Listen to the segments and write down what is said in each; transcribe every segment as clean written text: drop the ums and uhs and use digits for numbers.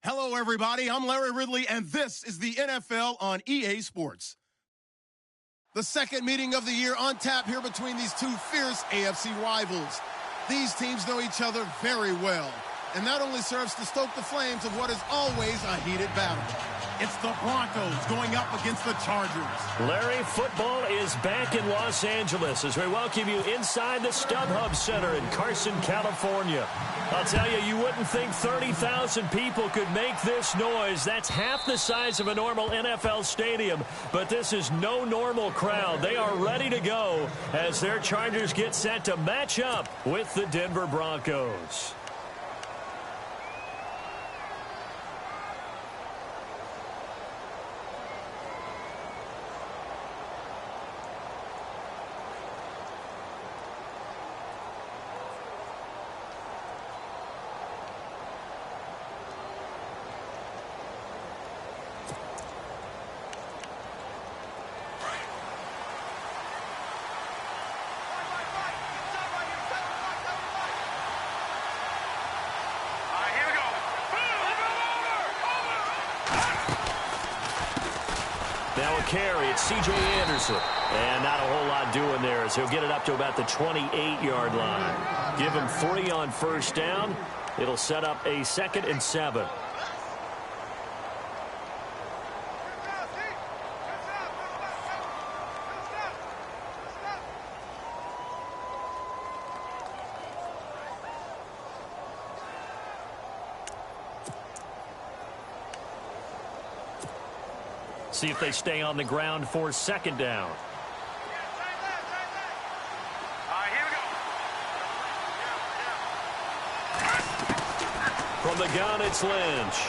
Hello, everybody. I'm Larry Ridley, and this is the NFL on EA Sports. The second meeting of the year on tap here between these two fierce AFC rivals. These teams know each other very well, and that only serves to stoke the flames of what is always a heated battle. It's the Broncos going up against the Chargers. Larry, football is back in Los Angeles as we welcome you inside the StubHub Center in Carson, California. I'll tell you, you wouldn't think 30,000 people could make this noise. That's half the size of a normal NFL stadium, but this is no normal crowd. They are ready to go as their Chargers get set to match up with the Denver Broncos. Now a carry, it's C.J. Anderson. And not a whole lot doing there as he'll get it up to about the 28-yard line. Give him 3 on first down. It'll set up a 2nd and 7. See if they stay on the ground for 2nd down. From the gun, it's Lynch.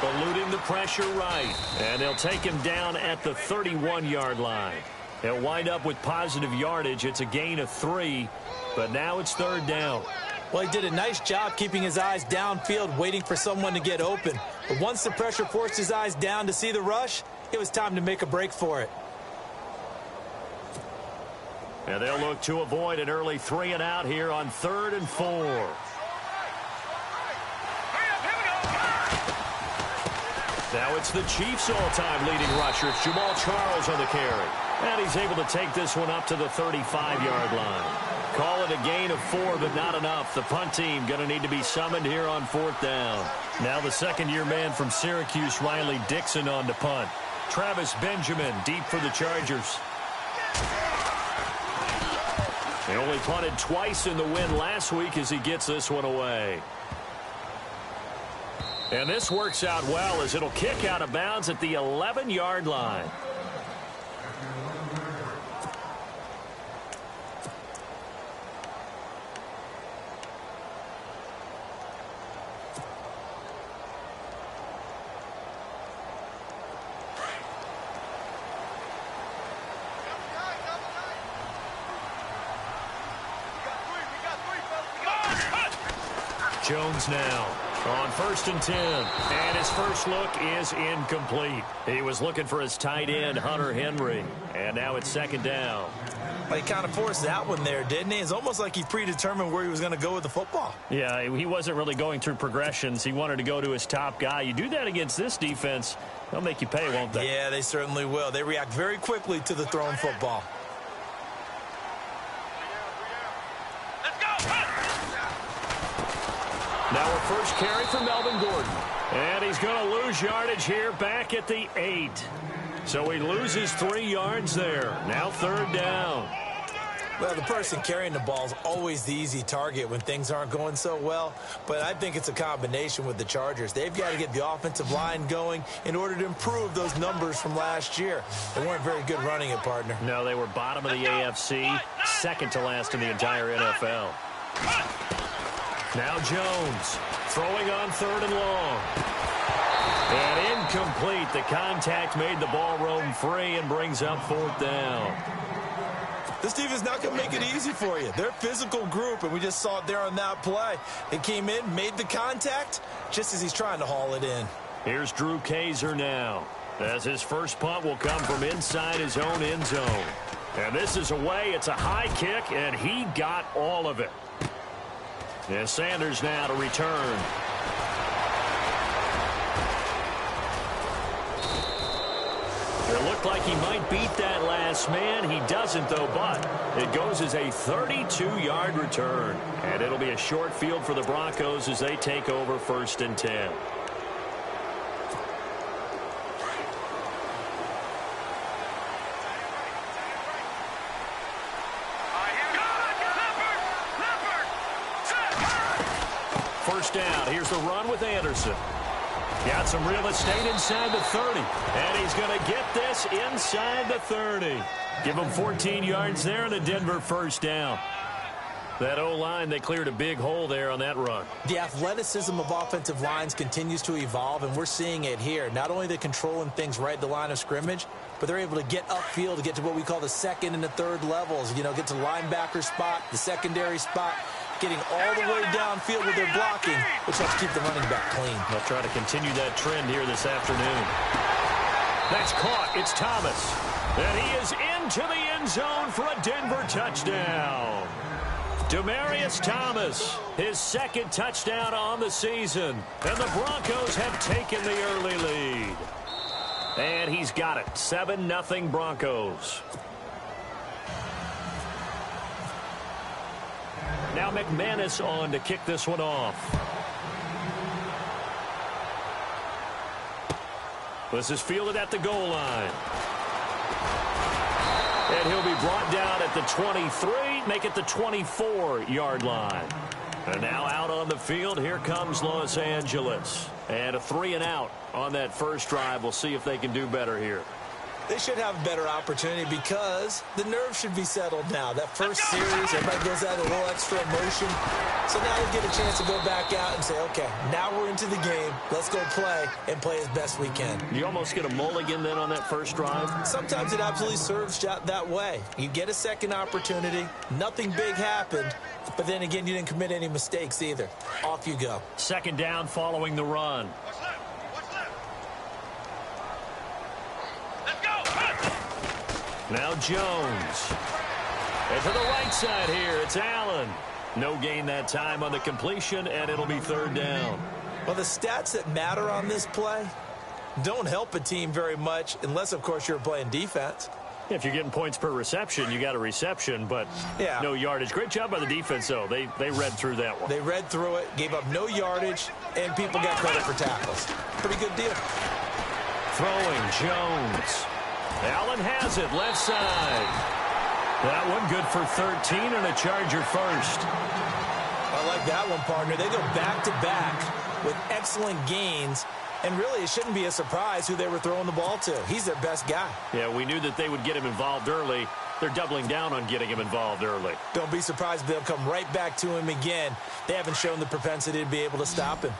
Eluding the pressure right. And they'll take him down at the 31-yard line. They'll wind up with positive yardage. It's a gain of 3, but now it's 3rd down. Well, he did a nice job keeping his eyes downfield, waiting for someone to get open. But once the pressure forced his eyes down to see the rush, it was time to make a break for it. And they'll look to avoid an early 3 and out here on 3rd and 4. Now it's the Chiefs' all-time leading rusher. It's Jamal Charles on the carry. And he's able to take this one up to the 35-yard line. Call it a gain of 4, but not enough. The punt team going to need to be summoned here on 4th down. Now the second-year man from Syracuse, Riley Dixon, on to punt. Travis Benjamin deep for the Chargers. He only punted twice in the win last week as he gets this one away. And this works out well as it'll kick out of bounds at the 11-yard line. Jones now on 1st and 10. And his first look is incomplete. He was looking for his tight end, Hunter Henry. And now it's 2nd down. Well, he kind of forced that one there, didn't he? It's almost like he predetermined where he was going to go with the football. Yeah, he wasn't really going through progressions. He wanted to go to his top guy. You do that against this defense, they'll make you pay, won't they? Yeah, they certainly will. They react very quickly to the thrown football. Now a first carry for Melvin Gordon. And he's going to lose yardage here back at the 8. So he loses 3 yards there. Now 3rd down. Well, the person carrying the ball is always the easy target when things aren't going so well. But I think it's a combination with the Chargers. They've got to get the offensive line going in order to improve those numbers from last year. They weren't very good running it, partner. No, they were bottom of the AFC, second to last in the entire NFL. Now Jones throwing on 3rd and long. And incomplete. The contact made the ball roam free and brings up 4th down. This defense is not going to make it easy for you. They're a physical group, and we just saw it there on that play. They came in, made the contact, just as he's trying to haul it in. Here's Drew Kaiser now, as his first punt will come from inside his own end zone. And this is away. It's a high kick, and he got all of it. And Sanders now to return. It looked like he might beat that last man. He doesn't, though, but it goes as a 32-yard return. And it'll be a short field for the Broncos as they take over 1st and 10. First down. Here's the run with Anderson. Got some real estate inside the 30. And he's going to get this inside the 30. Give him 14 yards there and a Denver first down. That O-line, they cleared a big hole there on that run. The athleticism of offensive lines continues to evolve, and we're seeing it here. Not only they're controlling things right at the line of scrimmage, but they're able to get upfield to get to what we call the second and the third levels. You know, get to linebacker spot, the secondary spot, getting all the way downfield with their blocking, which helps keep the running back clean. They'll try to continue that trend here this afternoon. That's caught. It's Thomas. And he is into the end zone for a Denver touchdown. Demaryius Thomas, his second touchdown on the season. And the Broncos have taken the early lead. And he's got it. 7-0 Broncos. Now McManus on to kick this one off. This is fielded at the goal line. And he'll be brought down at the 23, make it the 24-yard line. And now out on the field, here comes Los Angeles. And a 3-and-out on that first drive. We'll see if they can do better here. They should have a better opportunity because the nerves should be settled now. That first series, everybody goes out a little extra emotion. So now they get a chance to go back out and say, okay, now we're into the game. Let's go play and play as best we can. You almost get a mulligan then on that first drive? Sometimes it absolutely serves that way. You get a second opportunity. Nothing big happened. But then again, you didn't commit any mistakes either. Off you go. Second down following the run. Now Jones. And to the right side here, it's Allen. No gain that time on the completion, and it'll be third down. Well, the stats that matter on this play don't help a team very much unless, of course, you're playing defense. If you're getting points per reception, you got a reception, but no yardage. Great job by the defense, though. They read through that one. They read through it, gave up no yardage, and people got credit for tackles. Pretty good deal. Throwing Jones. Allen has it, left side. That one good for 13 and a Charger first. I like that one, partner. They go back-to-back with excellent gains, and really it shouldn't be a surprise who they were throwing the ball to. He's their best guy. Yeah, we knew that they would get him involved early. They're doubling down on getting him involved early. Don't be surprised if they'll come right back to him again. They haven't shown the propensity to be able to stop him.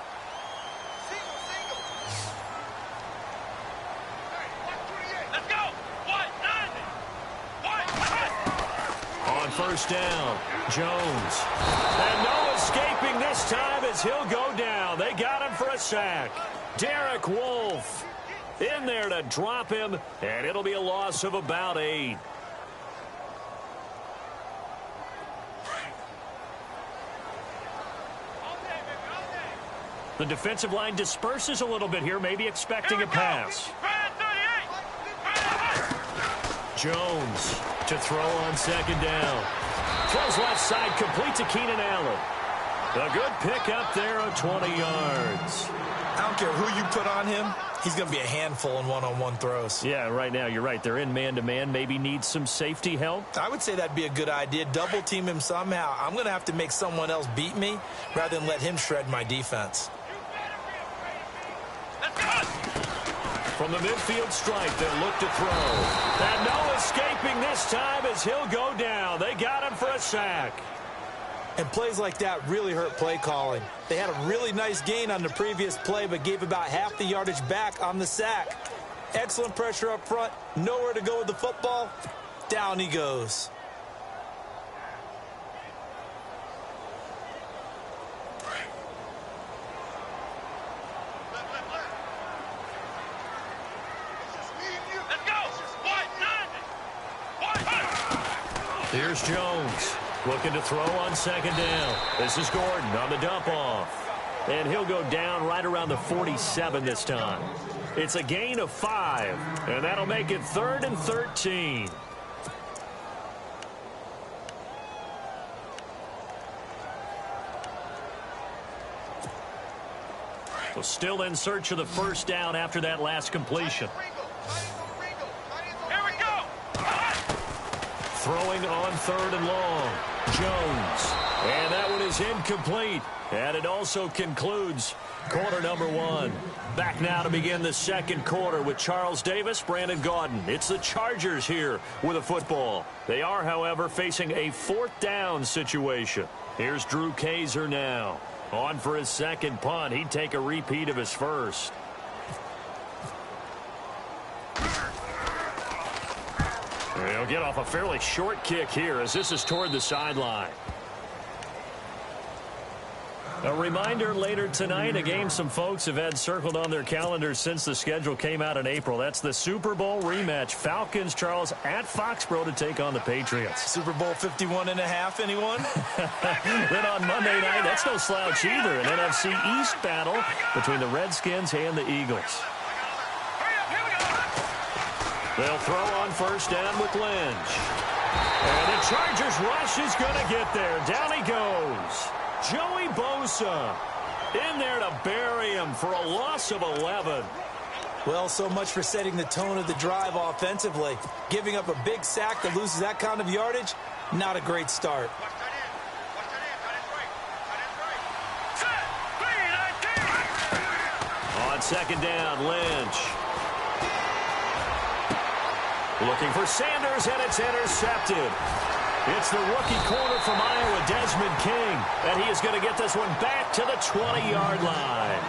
First down, Jones. And no escaping this time as he'll go down. They got him for a sack. Derek Wolfe in there to drop him, and it'll be a loss of about 8. The defensive line disperses a little bit here, maybe expecting a pass. Jones to throw on second down. Throws left side, complete to Keenan Allen. A good pickup there of 20 yards. I don't care who you put on him. He's going to be a handful in one-on-one throws. Yeah, right now you're right. They're in man-to-man. Maybe needs some safety help. I would say that'd be a good idea. Double team him somehow. I'm going to have to make someone else beat me rather than let him shred my defense. From the midfield stripe, they'll look to throw. And no escaping this time as he'll go down. They got him for a sack. And plays like that really hurt play calling. They had a really nice gain on the previous play, but gave about half the yardage back on the sack. Excellent pressure up front. Nowhere to go with the football. Down he goes. Here's Jones. Looking to throw on second down. This is Gordon on the dump off. And he'll go down right around the 47 this time. It's a gain of 5, and that'll make it 3rd and 13. Well, still in search of the first down after that last completion. Here we go. Throwing on 3rd and long. Jones. And that one is incomplete. And it also concludes quarter number 1. Back now to begin the second quarter with Charles Davis, Brandon Gaudin. It's the Chargers here with a football. They are, however, facing a 4th down situation. Here's Drew Kaiser now. On for his second punt. He'd take a repeat of his first. He'll get off a fairly short kick here as this is toward the sideline. A reminder later tonight, a game some folks have had circled on their calendars since the schedule came out in April. That's the Super Bowl rematch. Falcons, Charles, at Foxborough to take on the Patriots. Super Bowl 51.5, anyone? Then on Monday night, that's no slouch either. An NFC East battle between the Redskins and the Eagles. They'll throw on first down with Lynch. And the Chargers rush is going to get there. Down he goes. Joey Bosa in there to bury him for a loss of 11. Well, so much for setting the tone of the drive offensively. Giving up a big sack that loses that kind of yardage, not a great start. On second down, Lynch. Looking for Sanders, and it's intercepted. It's the rookie corner from Iowa, Desmond King, and he is going to get this one back to the 20-yard line.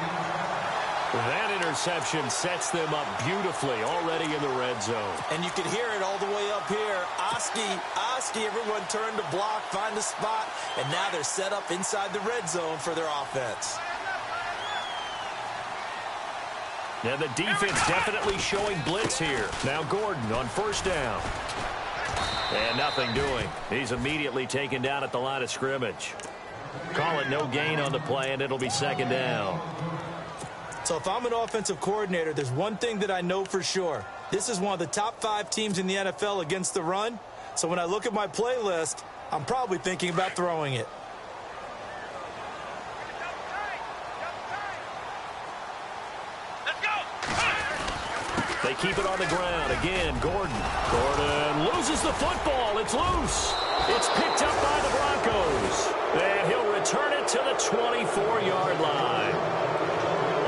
That interception sets them up beautifully already in the red zone. And you can hear it all the way up here. Oski, everyone turned to block, find a spot, and now they're set up inside the red zone for their offense. And the defense definitely showing blitz here. Now Gordon on first down. And nothing doing. He's immediately taken down at the line of scrimmage. Call it no gain on the play, and it'll be second down. So if I'm an offensive coordinator, there's one thing that I know for sure. This is one of the top 5 teams in the NFL against the run. So when I look at my playlist, I'm probably thinking about throwing it. They keep it on the ground. Again, Gordon. Gordon loses the football. It's loose. It's picked up by the Broncos. And he'll return it to the 24-yard line.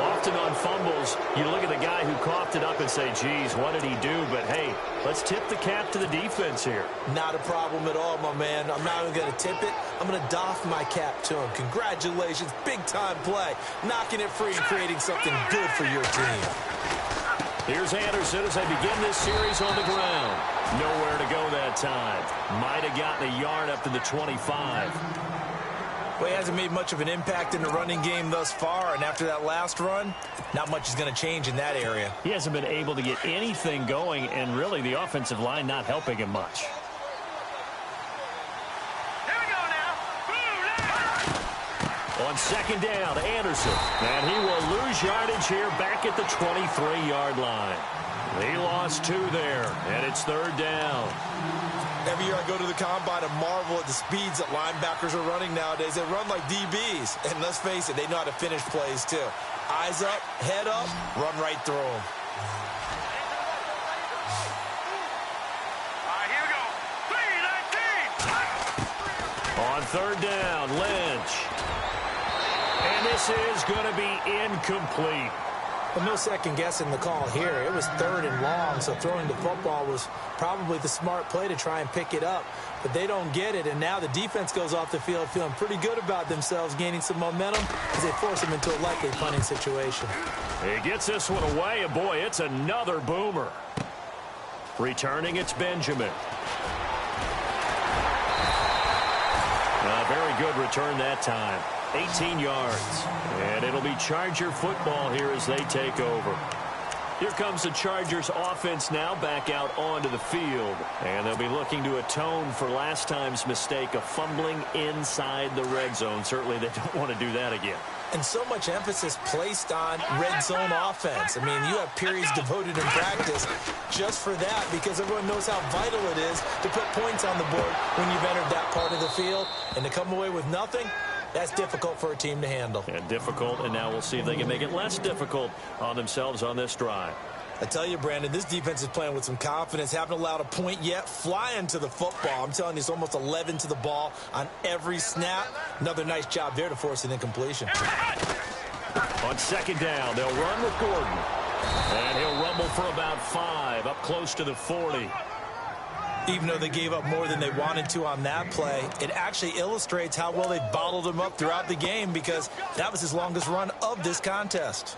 Often on fumbles, you look at the guy who coughed it up and say, geez, what did he do? But, hey, let's tip the cap to the defense here. Not a problem at all, my man. I'm not even going to tip it. I'm going to doff my cap to him. Congratulations. Big-time play. Knocking it free and creating something good for your team. Here's Anderson as they begin this series on the ground. Nowhere to go that time. Might have gotten a yard up to the 25. Well, he hasn't made much of an impact in the running game thus far, and after that last run, not much is going to change in that area. He hasn't been able to get anything going, and really the offensive line not helping him much. On second down, Anderson. And he will lose yardage here back at the 23-yard line. He lost 2 there, and it's third down. Every year I go to the combine and marvel at the speeds that linebackers are running nowadays. They run like DBs. And let's face it, they know how to finish plays too. Eyes up, head up, run right through them. Here we go. 3-19. On third down, Lynch. And this is going to be incomplete. Well, no second guessing the call here. It was third and long, so throwing the football was probably the smart play to try and pick it up. But they don't get it, and now the defense goes off the field feeling pretty good about themselves, gaining some momentum as they force them into a likely punting situation. He gets this one away, and boy, it's another boomer. Returning, it's Benjamin. A very good return that time. 18 yards. And it'll be Charger football here as they take over. Here comes the Chargers offense now back out onto the field. And they'll be looking to atone for last time's mistake of fumbling inside the red zone. Certainly they don't want to do that again. And so much emphasis placed on red zone offense. I mean, you have periods devoted in practice just for that because everyone knows how vital it is to put points on the board when you've entered that part of the field. And to come away with nothing, that's difficult for a team to handle. And difficult, and now we'll see if they can make it less difficult on themselves on this drive. I tell you, Brandon, this defense is playing with some confidence. Haven't allowed a point yet. Flying to the football. I'm telling you, it's almost 11 to the ball on every snap. Another nice job there to force an incompletion. On second down, they'll run with Gordon. And he'll rumble for about 5, up close to the 40. Even though they gave up more than they wanted to on that play, it actually illustrates how well they bottled him up throughout the game because that was his longest run of this contest.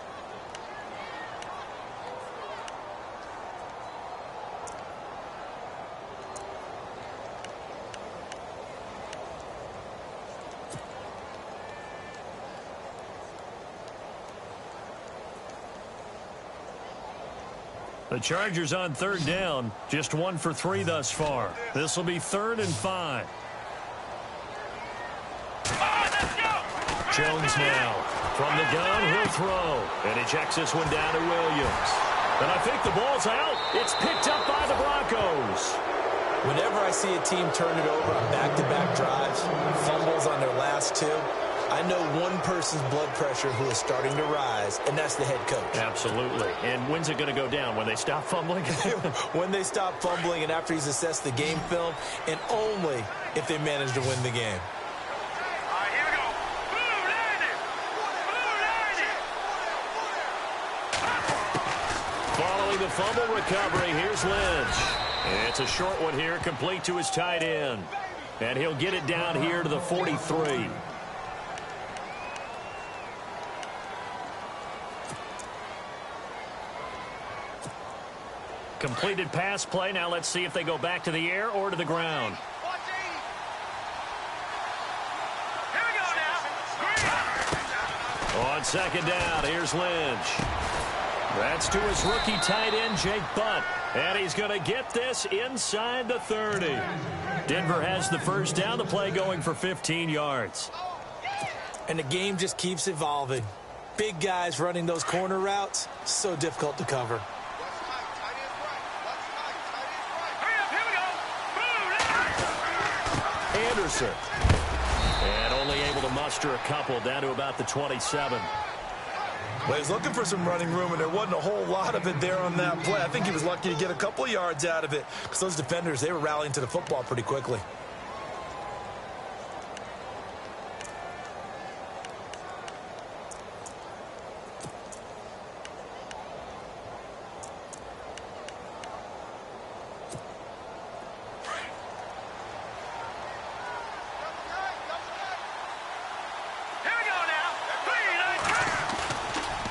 The Chargers on third down, just 1 for 3 thus far. This will be 3rd and 5. Jones now. From the gun, he'll throw. And he checks this one down to Williams. And I think the ball's out. It's picked up by the Broncos. Whenever I see a team turn it over on back-to-back drives, fumbles on their last 2, I know one person's blood pressure who is starting to rise, and that's the head coach. Absolutely. And when's it going to go down? When they stop fumbling? When they stop fumbling and after he's assessed the game film, and only if they manage to win the game. All right, here we go. Blue landed. Following the fumble recovery, here's Lynch. And it's a short one here, complete to his tight end. And he'll get it down here to the 43. Completed pass play. Now let's see if they go back to the air or to the ground. Here we go now. On second down, here's Lynch. That's to his rookie tight end, Jake Butt. And he's going to get this inside the 30. Denver has the first down. The play going for 15 yards. And the game just keeps evolving. Big guys running those corner routes, so difficult to cover. Anderson. And only able to muster a couple down to about the 27. Well, he was looking for some running room, and there wasn't a whole lot of it there on that play. I think he was lucky to get a couple of yards out of it because those defenders, they were rallying to the football pretty quickly.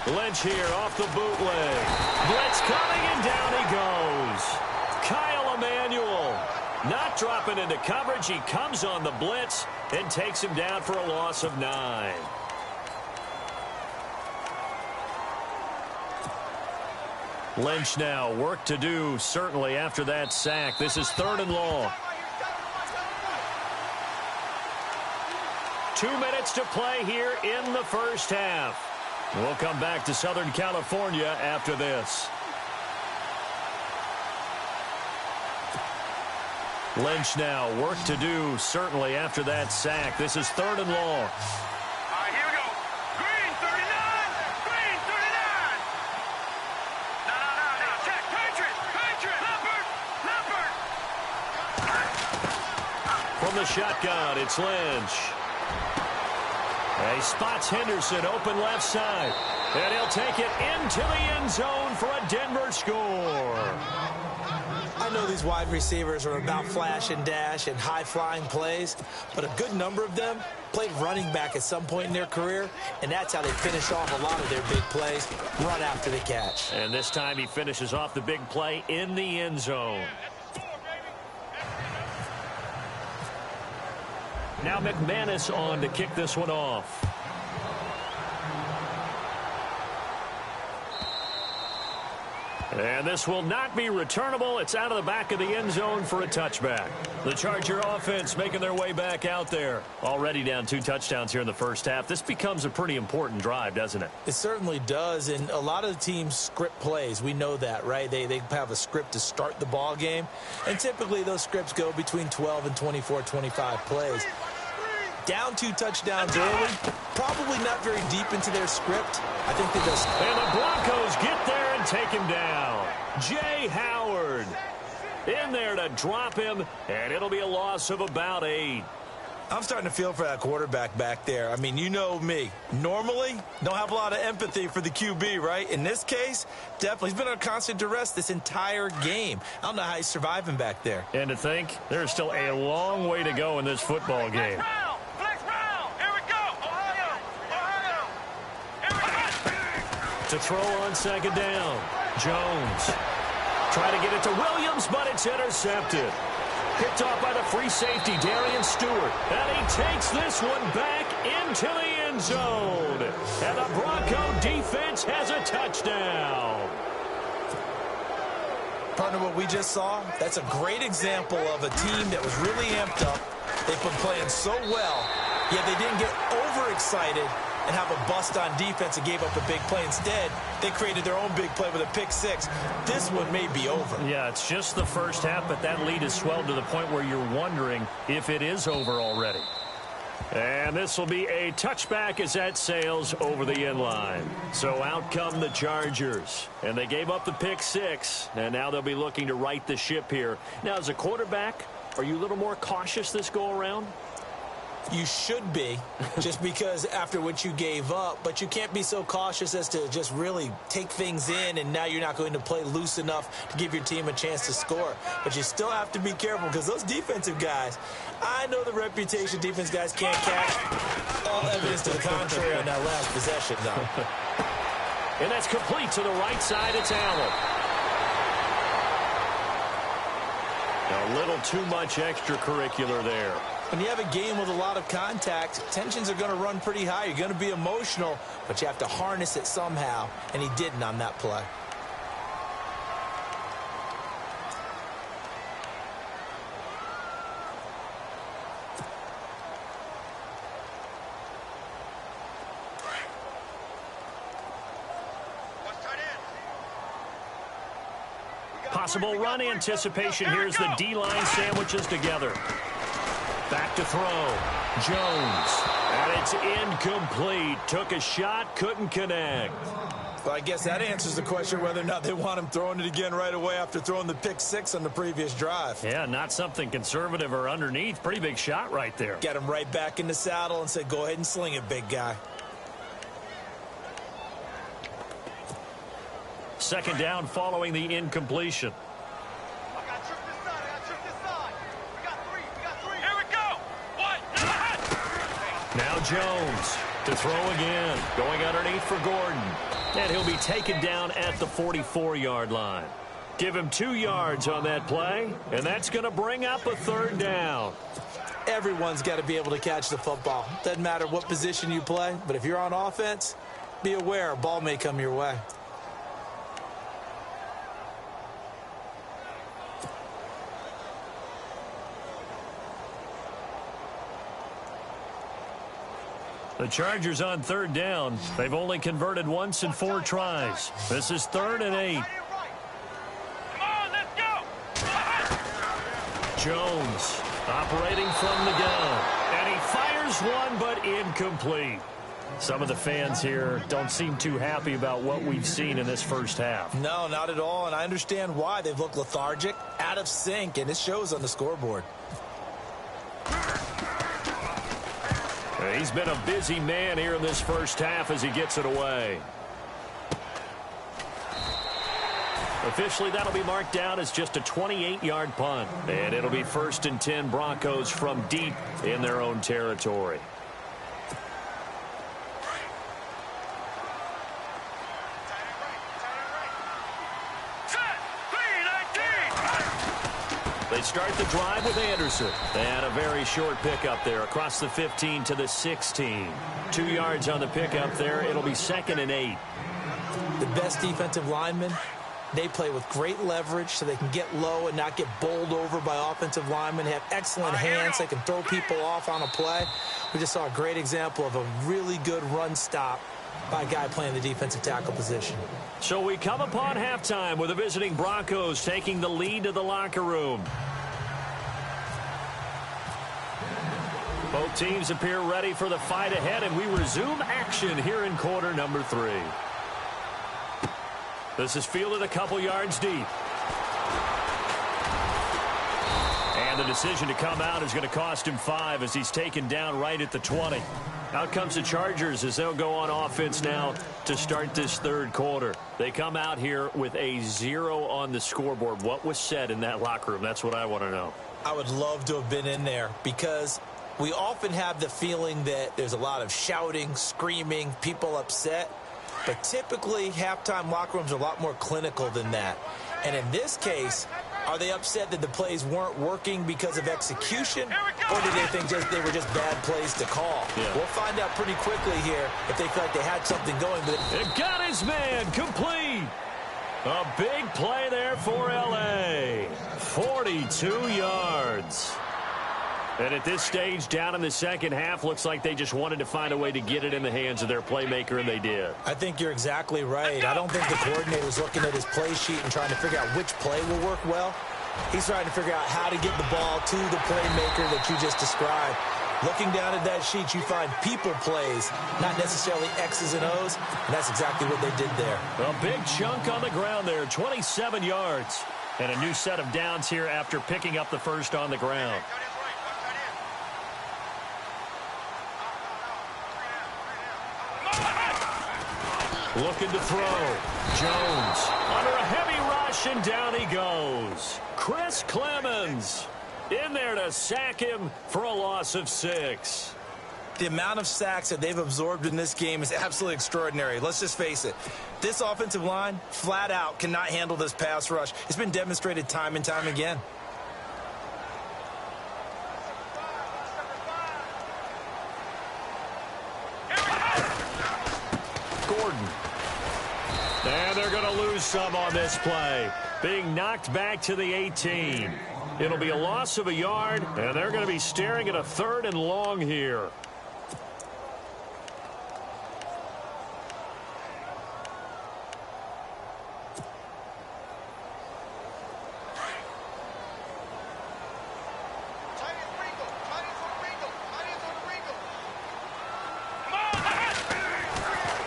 Lynch here off the bootleg. Blitz coming, and down he goes. Kyle Emanuel not dropping into coverage. He comes on the blitz and takes him down for a loss of 9. Lynch now, work to do, certainly, after that sack. This is 3rd and long. 2 minutes to play here in the first half. We'll come back to Southern California after this. Lynch now, work to do, certainly, after that sack. This is 3rd and long. All right, here we go. Green, 39. Green, 39. No. Check. Patriot. Leopard. From the shotgun, it's Lynch. He spots Henderson open left side. And he'll take it into the end zone for a Denver score. I know these wide receivers are about flash and dash and high-flying plays, but a good number of them played running back at some point in their career, and that's how they finish off a lot of their big plays, run after the catch. And this time he finishes off the big play in the end zone. Now McManus on to kick this one off. And this will not be returnable. It's out of the back of the end zone for a touchback. The Charger offense making their way back out there. Already down 2 touchdowns here in the first half. This becomes a pretty important drive, doesn't it? It certainly does, and a lot of the teams script plays. We know that, right? They have a script to start the ball game, and typically those scripts go between 12 and 24, 25 plays. Down 2 touchdowns early, probably not very deep into their script. I think they just... And the Broncos get there and take him down. Jay Howard in there to drop him, and it'll be a loss of about 8. I'm starting to feel for that quarterback back there. I mean, you know me. Normally, don't have a lot of empathy for the QB, right? In this case, definitely. He's been under constant duress this entire game. I don't know how he's surviving back there. And to think, there's still a long way to go in this football game. To throw on second down. Jones. Try to get it to Williams, but it's intercepted. Picked off by the free safety, Darian Stewart. And he takes this one back into the end zone. And the Bronco defense has a touchdown. Partner, what we just saw, that's a great example of a team that was really amped up. They've been playing so well, yet they didn't get overexcited and have a bust on defense and gave up a big play. Instead, they created their own big play with a pick 6. This one may be over. Yeah, it's just the first half, but that lead has swelled to the point where you're wondering if it is over already. And this will be a touchback as that sails over the end line. So out come the Chargers. And they gave up the pick 6, and now they'll be looking to right the ship here. Now, as a quarterback, are you a little more cautious this go-around? You should be, just because after what you gave up, but you can't be so cautious as to just really take things in, and now you're not going to play loose enough to give your team a chance to score. But you still have to be careful, because those defensive guys, I know the reputation defense guys can't catch. All evidence to the contrary on that last possession, though. And that's complete to the right side. It's Allen. A little too much extracurricular there. When you have a game with a lot of contact, tensions are going to run pretty high. You're going to be emotional, but you have to harness it somehow, and he didn't on that play. Possible run anticipation. Here's the D-line sandwiches together. Back to throw. Jones. And it's incomplete. Took a shot, couldn't connect. Well, I guess that answers the question whether or not they want him throwing it again right away after throwing the pick 6 on the previous drive. Yeah, not something conservative or underneath. Pretty big shot right there. Got him right back in the saddle and said, go ahead and sling it, big guy. Second down following the incompletion. Now Jones to throw again. Going underneath for Gordon. And he'll be taken down at the 44-yard line. Give him 2 yards on that play, and that's going to bring up a third down. Everyone's got to be able to catch the football. Doesn't matter what position you play, but if you're on offense, be aware a ball may come your way. The Chargers on third down. They've only converted once in 4 tries. This is 3rd and 8. Come on, let's go. Jones operating from the gun. And he fires one, but incomplete. Some of the fans here don't seem too happy about what we've seen in this first half. No, not at all, and I understand why. They've looked lethargic, out of sync, and it shows on the scoreboard. He's been a busy man here in this first half as he gets it away. Officially, that'll be marked down as just a 28-yard punt. And it'll be 1st and 10 Broncos from deep in their own territory. They start the drive with Anderson. And a very short pickup there across the 15 to the 16. 2 yards on the pickup there. It'll be 2nd and 8. The best defensive lineman They play with great leverage so they can get low and not get bowled over by offensive linemen. They have excellent hands. They can throw people off on a play. We just saw a great example of a really good run stop by a guy playing the defensive tackle position. So we come upon halftime with the visiting Broncos taking the lead to the locker room. Both teams appear ready for the fight ahead, and we resume action here in quarter number 3. This is fielded a couple yards deep. And the decision to come out is going to cost him 5 as he's taken down right at the 20. Out comes the Chargers as they'll go on offense now to start this third quarter. They come out here with a 0 on the scoreboard. What was said in that locker room? That's what I want to know. I would love to have been in there because we often have the feeling that there's a lot of shouting, screaming, people upset. But typically, halftime locker rooms are a lot more clinical than that. And in this case, are they upset that the plays weren't working because of execution? Or do they think they were just bad plays to call? Yeah. We'll find out pretty quickly here if they feel like they had something going. But it got his man complete. A big play there for L.A. 42 yards. And at this stage, down in the second half, looks like they just wanted to find a way to get it in the hands of their playmaker, and they did. I think you're exactly right. I don't think the coordinator's looking at his play sheet and trying to figure out which play will work well. He's trying to figure out how to get the ball to the playmaker that you just described. Looking down at that sheet, you find people plays, not necessarily X's and O's, and that's exactly what they did there. A big chunk on the ground there, 27 yards. And a new set of downs here after picking up the first on the ground. Looking to throw. Jones under a heavy rush, and down he goes. Chris Clemons in there to sack him for a loss of 6. The amount of sacks that they've absorbed in this game is absolutely extraordinary. Let's just face it. This offensive line, flat out, cannot handle this pass rush. It's been demonstrated time and time again. And they're going to lose some on this play. Being knocked back to the 18. It'll be a loss of a yard, and they're going to be staring at a 3rd and long here.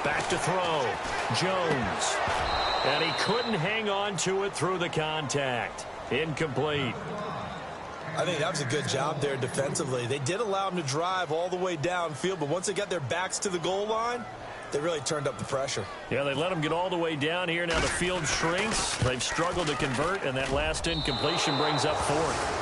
Back to throw. Jones. And he couldn't hang on to it through the contact. Incomplete. I think that was a good job there defensively. They did allow him to drive all the way downfield, but once they got their backs to the goal line, they really turned up the pressure. Yeah, they let him get all the way down here. Now the field shrinks. They've struggled to convert, and that last incompletion brings up 4th.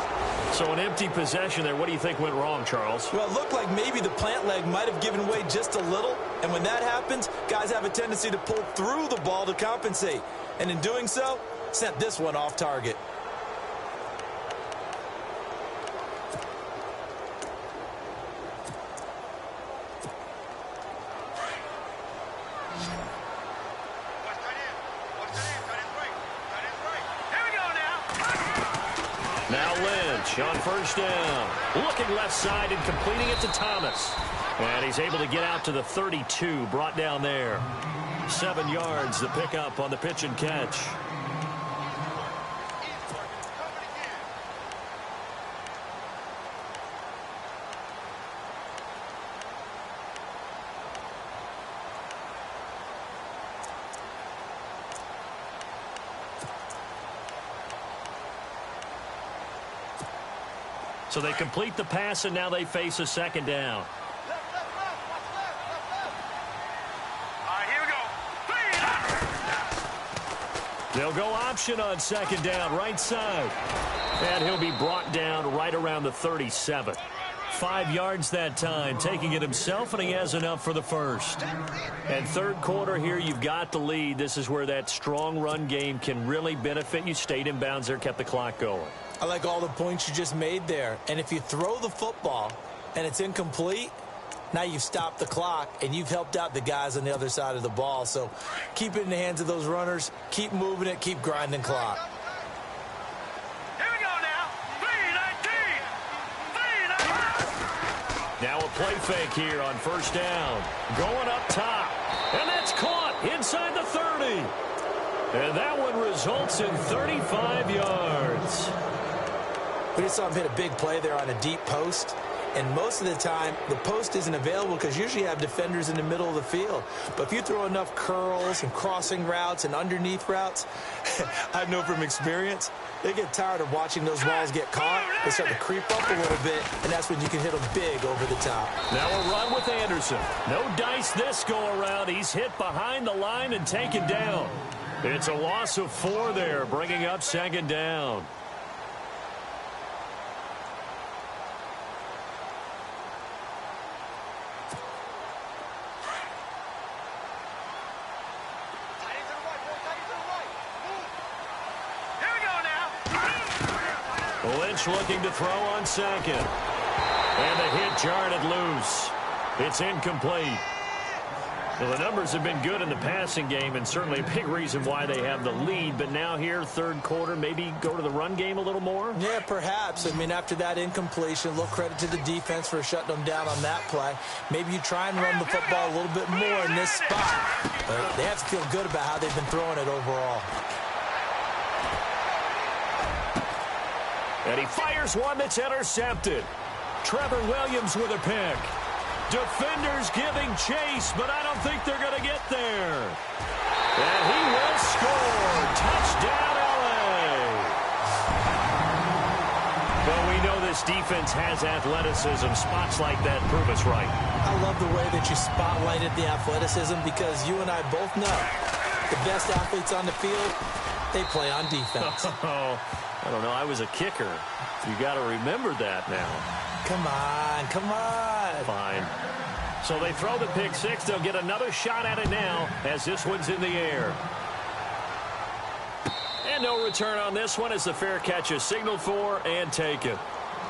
So an empty possession there. What do you think went wrong, Charles? Well, it looked like maybe the plant leg might have given way just a little. And when that happens, guys have a tendency to pull through the ball to compensate. And in doing so, sent this one off target. Now Lynch on first down. Looking left side and completing it to Thomas. And he's able to get out to the 32, brought down there. 7 yards, the pickup on the pitch and catch. So they complete the pass, and now they face a second down. Here we go. They'll go option on second down, right side. And he'll be brought down right around the 37. 5 yards that time, taking it himself, and he has enough for the first. And third quarter here, you've got the lead. This is where that strong run game can really benefit you. Stayed in bounds there, kept the clock going. I like all the points you just made there. And if you throw the football and it's incomplete, Now you've stopped the clock, and you've helped out the guys on the other side of the ball. So keep it in the hands of those runners. Keep moving it. Keep grinding clock. Here we go now. 3-19. Now a play fake here on first down. Going up top. And that's caught inside the 30. And that one results in 35 yards. We just saw him hit a big play there on a deep post. And most of the time, the post isn't available because usually you have defenders in the middle of the field. But if you throw enough curls and crossing routes and underneath routes, I know from experience, they get tired of watching those balls get caught. They start to creep up a little bit, and that's when you can hit them big over the top. Now a run with Anderson. No dice this go-around. He's hit behind the line and taken down. It's a loss of 4 there, bringing up second down. Lynch looking to throw on second. And the hit jarred it loose. It's incomplete. Well, the numbers have been good in the passing game and certainly a big reason why they have the lead. But now here, third quarter, maybe go to the run game a little more? Yeah, perhaps. I mean, after that incompletion, a little credit to the defense for shutting them down on that play. Maybe you try and run the football a little bit more in this spot. But they have to feel good about how they've been throwing it overall. And he fires one that's intercepted. Trevor Williams with a pick. Defenders giving chase, but I don't think they're going to get there. And he will score. Touchdown, L.A. Well, we know this defense has athleticism. Spots like that prove us right. I love the way that you spotlighted the athleticism because you and I both know the best athletes on the field, they play on defense. I don't know. I was a kicker. You got to remember that now. Come on, come on. Fine. So they throw the pick six. They'll get another shot at it now as this one's in the air. And no return on this one as the fair catch is signaled for and taken.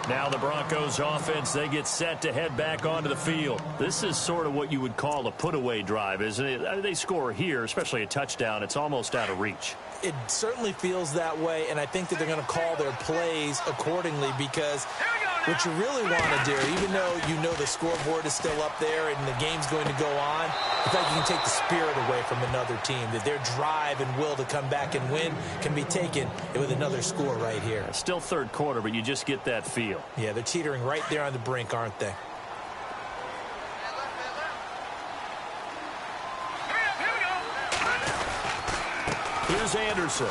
Now the Broncos offense, they get set to head back onto the field. This is sort of what you would call a put-away drive, isn't it? I mean, they score here, especially a touchdown. It's almost out of reach. It certainly feels that way, and I think that they're going to call their plays accordingly because what you really want to do, even though you know the scoreboard is still up there and the game's going to go on, in fact, you can take the spirit away from another team, that their drive and will to come back and win can be taken with another score right here. Still third quarter, but you just get that feel. Yeah, they're teetering right there on the brink, aren't they? Here's Anderson.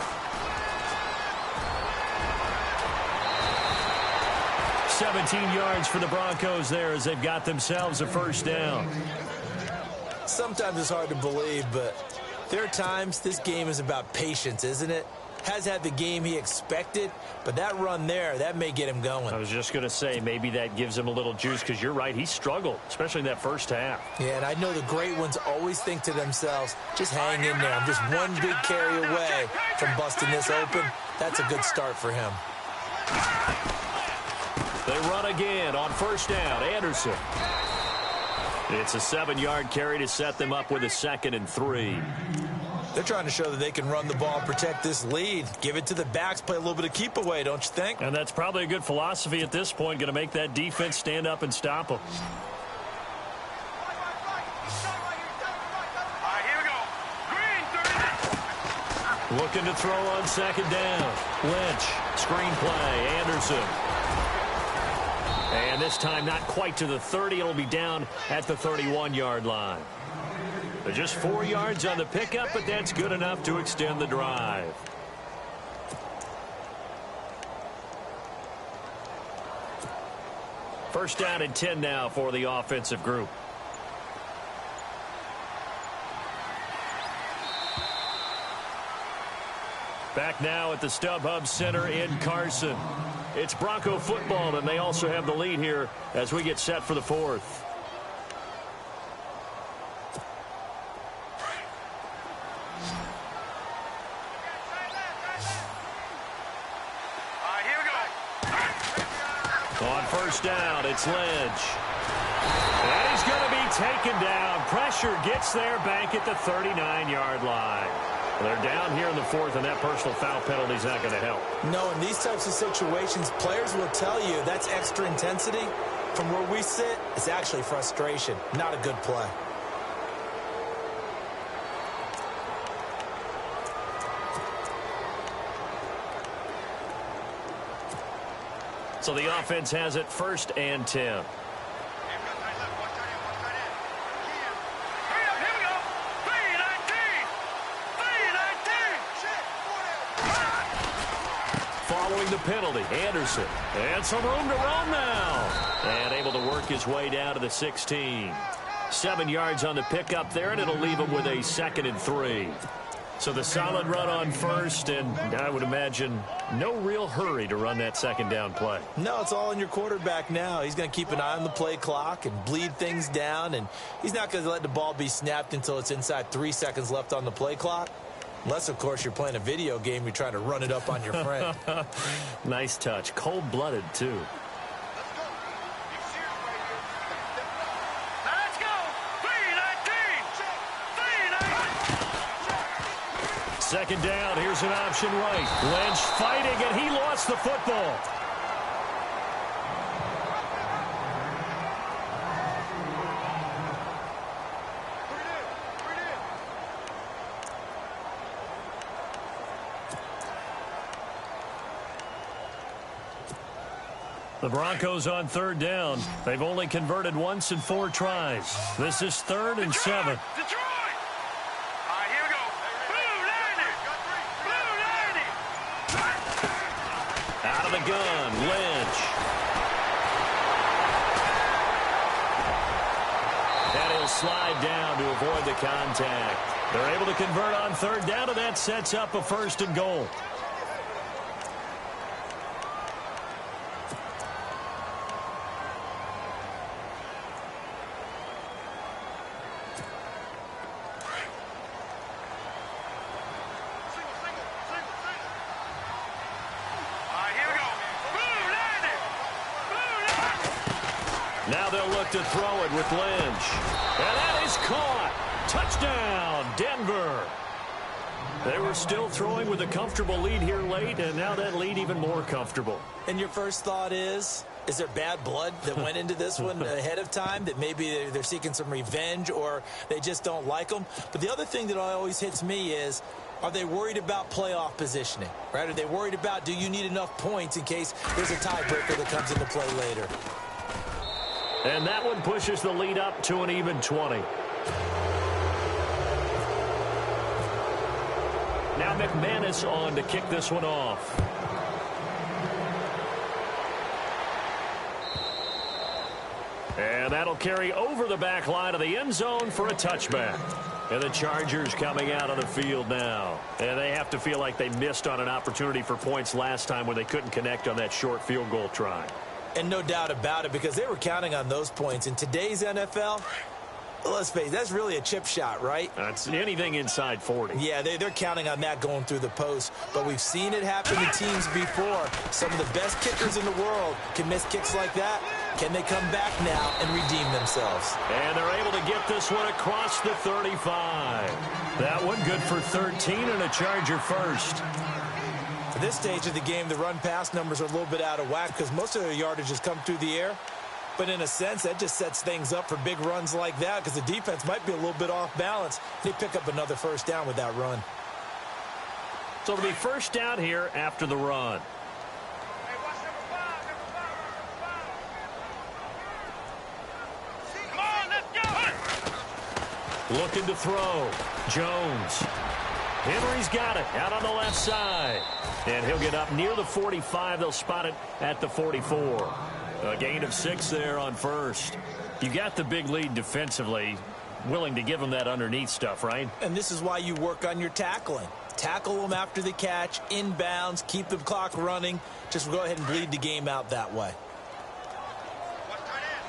17 yards for the Broncos there as they've got themselves a first down. Sometimes it's hard to believe, but there are times this game is about patience, isn't it? Has had the game he expected, but that run there, that may get him going. I was just going to say, maybe that gives him a little juice because you're right, he struggled, especially in that first half. Yeah, and I know the great ones always think to themselves, just hang in there. I'm just one big carry away from busting this open. That's a good start for him. They run again on first down. Anderson. It's a 7-yard carry to set them up with a 2nd and 3. They're trying to show that they can run the ball and protect this lead. Give it to the backs, play a little bit of keep away, don't you think? And that's probably a good philosophy at this point, going to make that defense stand up and stop them. Here we go. Green 30. Looking to throw on second down. Lynch, screen play, Anderson. And this time not quite to the 30. It'll be down at the 31-yard line. But just 4 yards on the pickup, but that's good enough to extend the drive. First down and 10 now for the offensive group. Back now at the StubHub Center in Carson. It's Bronco football, and they also have the lead here as we get set for the fourth. first down. It's Lynch. And he's going to be taken down. Pressure gets there back at the 39-yard line. They're down here in the fourth, and that personal foul penalty is not going to help. No, in these types of situations, players will tell you that's extra intensity. From where we sit, it's actually frustration, not a good play. So the offense has it 1st and 10. Following the penalty, Anderson. And some room to roam now. And able to work his way down to the 16. 7 yards on the pickup there, and it'll leave him with a 2nd and 3. So the solid run on first, and I would imagine no real hurry to run that 2nd down play. No, it's all in your quarterback now. He's going to keep an eye on the play clock and bleed things down, and he's not going to let the ball be snapped until it's inside 3 seconds left on the play clock. Unless, of course, you're playing a video game, you're trying to run it up on your friend. Nice touch. Cold-blooded, too. Let's go. 3-19. 2nd down. Here's an option right. Lynch fighting, and he lost the football. The Broncos on 3rd down. They've only converted once in 4 tries. This is 3rd and 7. Detroit. All right, here we go. Blue 90. Out of the gun, Lynch. And he'll slide down to avoid the contact. They're able to convert on 3rd down, and that sets up a 1st and goal. Now they'll look to throw it with Lynch. And that is caught. Touchdown, Denver. They were still throwing with a comfortable lead here late, and now that lead even more comfortable. And your first thought is there bad blood that went into this one ahead of time, that maybe they're seeking some revenge or they just don't like them? But the other thing that always hits me is, are they worried about playoff positioning, right? Are they worried about, do you need enough points in case there's a tiebreaker that comes into play later? And that one pushes the lead up to an even 20. Now McManus on to kick this one off. And that'll carry over the back line of the end zone for a touchback. And the Chargers coming out on the field now. And they have to feel like they missed on an opportunity for points last time when they couldn't connect on that short field goal try. And no doubt about it, because they were counting on those points. In today's NFL, let's face it, that's really a chip shot, right? That's anything inside 40. Yeah, they're counting on that going through the post. But we've seen it happen to teams before. Some of the best kickers in the world can miss kicks like that. Can they come back now and redeem themselves? And they're able to get this one across the 35. That one good for 13 and a Charger first. At this stage of the game, the run-pass numbers are a little bit out of whack because most of their yardage has come through the air. But in a sense, that just sets things up for big runs like that because the defense might be a little bit off balance. They pick up another 1st down with that run. So it'll be 1st down here after the run. Hey, watch number 5. Come on, let's go. Looking to throw. Jones. Henry's got it out on the left side. And he'll get up near the 45. They'll spot it at the 44. A gain of 6 there on 1st. You got the big lead defensively. Willing to give them that underneath stuff, right? And this is why you work on your tackling. Tackle them after the catch, inbounds, keep the clock running. Just go ahead and bleed the game out that way. Watch tight end.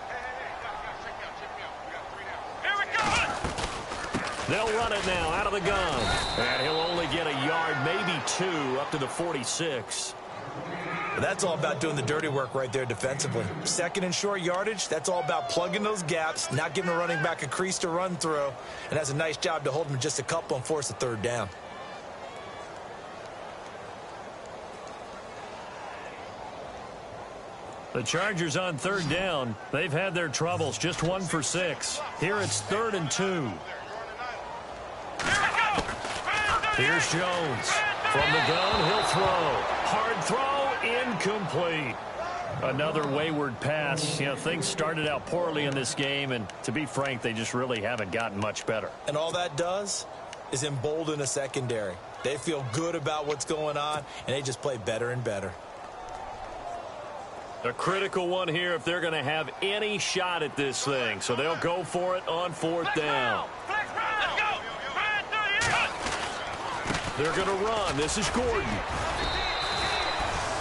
Hey, check me out. We got 3 down. Here we go. They'll run it now out of the gun. And he'll only get a yard, maybe 2, up to the 46. But that's all about doing the dirty work right there defensively. Second and short yardage, that's all about plugging those gaps, not giving a running back a crease to run through, and has a nice job to hold him just a couple and force a third down. The Chargers on third down. They've had their troubles, just 1 for 6. Here it's 3rd and 2. Here's Jones. From the gun, he'll throw. Hard throw, incomplete. Another wayward pass. You know, things started out poorly in this game, and to be frank, they just really haven't gotten much better. And all that does is embolden a secondary. They feel good about what's going on, and they just play better and better. A critical one here if they're going to have any shot at this thing. So they'll go for it on 4th down. They're going to run. This is Gordon.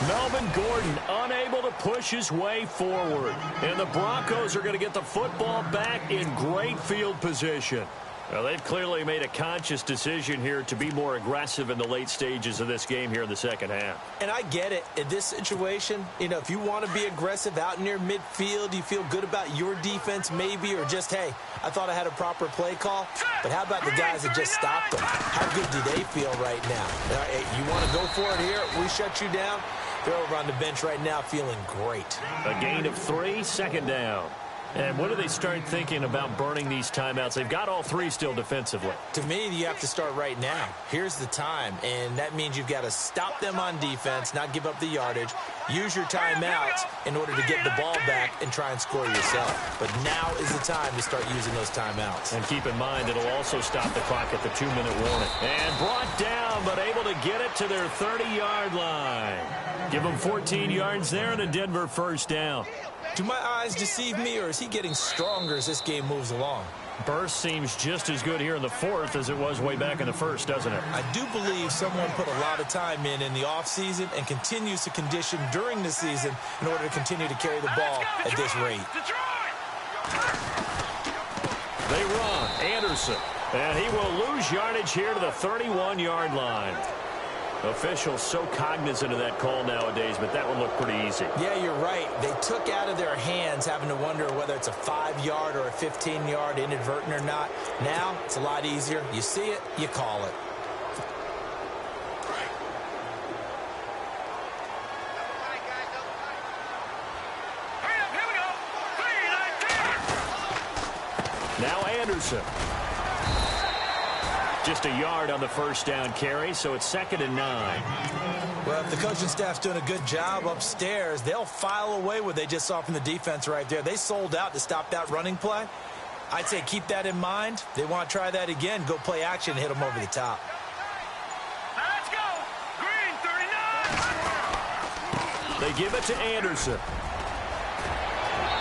Melvin Gordon unable to push his way forward. And the Broncos are going to get the football back in great field position. Well, they've clearly made a conscious decision here to be more aggressive in the late stages of this game here in the second half. And I get it. In this situation, you know, if you want to be aggressive out near midfield, you feel good about your defense maybe, or just, hey, I thought I had a proper play call. But how about the guys that just stopped them? How good do they feel right now? You want to go for it here? We shut you down. They're over on the bench right now feeling great. A gain of 3, 2nd down. And when do they start thinking about burning these timeouts? They've got all 3 still defensively. To me, you have to start right now. Here's the time, and that means you've got to stop them on defense, not give up the yardage, use your timeouts in order to get the ball back and try and score yourself. But now is the time to start using those timeouts. And keep in mind, it'll also stop the clock at the 2-minute warning. And brought down, but able to get it to their 30-yard line. Give them 14 yards there and a Denver 1st down. Do my eyes deceive me, or is he getting stronger as this game moves along? Burst seems just as good here in the 4th as it was way back in the 1st, doesn't it? I do believe someone put a lot of time in the offseason and continues to condition during the season in order to continue to carry the ball at this rate. They run. Anderson. And he will lose yardage here to the 31-yard line. Officials so cognizant of that call nowadays, but that one looked pretty easy. Yeah, you're right. They took out of their hands having to wonder whether it's a 5-yard or a 15-yard inadvertent or not. Now, it's a lot easier. You see it, you call it. Now Anderson. Just a yard on the 1st down carry, so it's 2nd and 9. Well, if the coaching staff's doing a good job upstairs, they'll file away what they just saw from the defense right there. They sold out to stop that running play. I'd say keep that in mind. They want to try that again, go play action and hit them over the top. Let's go! Green 39! They give it to Anderson.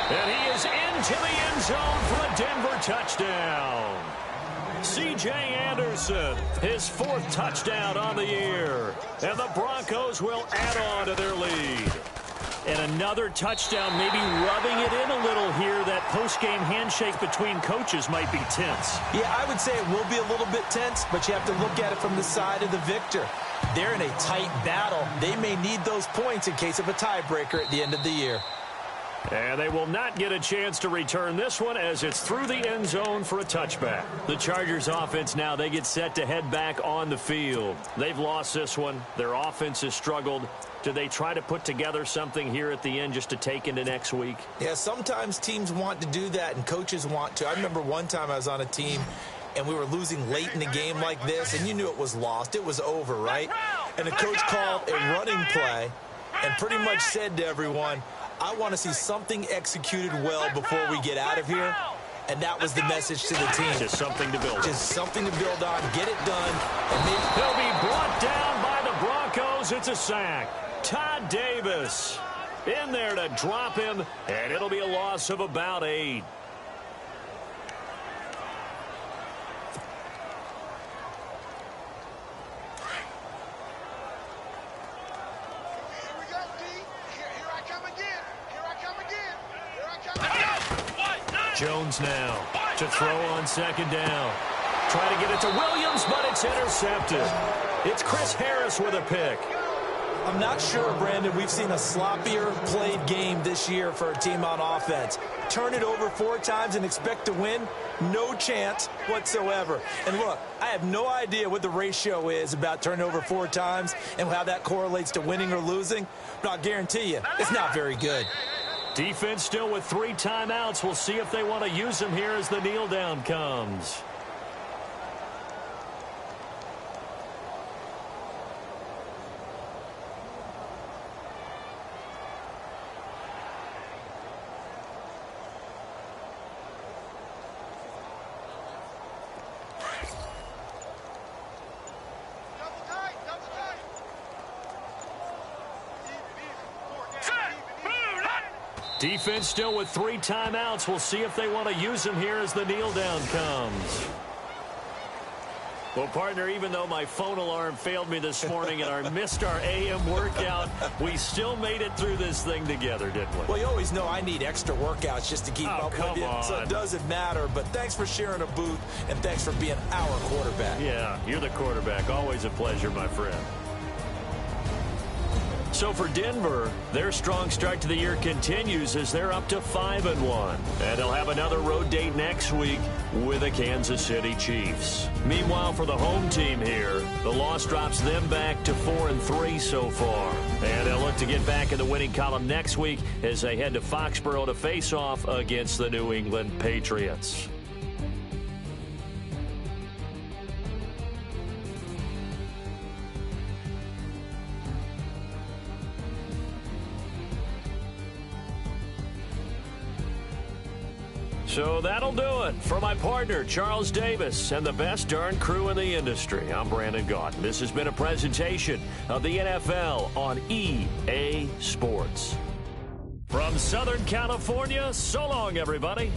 And he is into the end zone for a Denver touchdown. C.J. Anderson, his 4th touchdown on the year. And the Broncos will add on to their lead. And another touchdown, maybe rubbing it in a little here. That post-game handshake between coaches might be tense. Yeah, I would say it will be a little bit tense, but you have to look at it from the side of the victor. They're in a tight battle. They may need those points in case of a tiebreaker at the end of the year. And they will not get a chance to return this one as it's through the end zone for a touchback. The Chargers offense now, they get set to head back on the field. They've lost this one. Their offense has struggled. Do they try to put together something here at the end just to take into next week? Yeah, sometimes teams want to do that and coaches want to. I remember one time I was on a team and we were losing late in the game like this, and you knew it was lost. It was over, right? And the coach called a running play and pretty much said to everyone, I want to see something executed well before we get out of here. And that was the message to the team. Just something to build on. Just something to build on. Get it done. And maybe he'll be brought down by the Broncos. It's a sack. Todd Davis in there to drop him, and it'll be a loss of about 8. Jones now to throw on 2nd down. Try to get it to Williams, but it's intercepted. It's Chris Harris with a pick. I'm not sure, Brandon, we've seen a sloppier played game this year for a team on offense. Turn it over 4 times and expect to win? No chance whatsoever. And look, I have no idea what the ratio is about turning over 4 times and how that correlates to winning or losing, but I'll guarantee you, it's not very good. Defense still with 3 timeouts. We'll see if they want to use them here as the kneel down comes. Defense still with 3 timeouts. We'll see if they want to use them here as the kneel down comes. Well, partner, even though my phone alarm failed me this morning and I missed our AM workout, we still made it through this thing together, didn't we? Well, you always know I need extra workouts just to keep up with you, so it doesn't matter. But thanks for sharing a booth, and thanks for being our quarterback. Yeah, you're the quarterback. Always a pleasure, my friend. So for Denver, their strong start to the year continues as they're up to 5-1. And they'll have another road date next week with the Kansas City Chiefs. Meanwhile, for the home team here, the loss drops them back to 4-3 so far. And they'll look to get back in the winning column next week as they head to Foxborough to face off against the New England Patriots. So that'll do it. For my partner, Charles Davis, and the best darn crew in the industry, I'm Brandon Gaudin. This has been a presentation of the NFL on EA Sports. From Southern California, so long, everybody.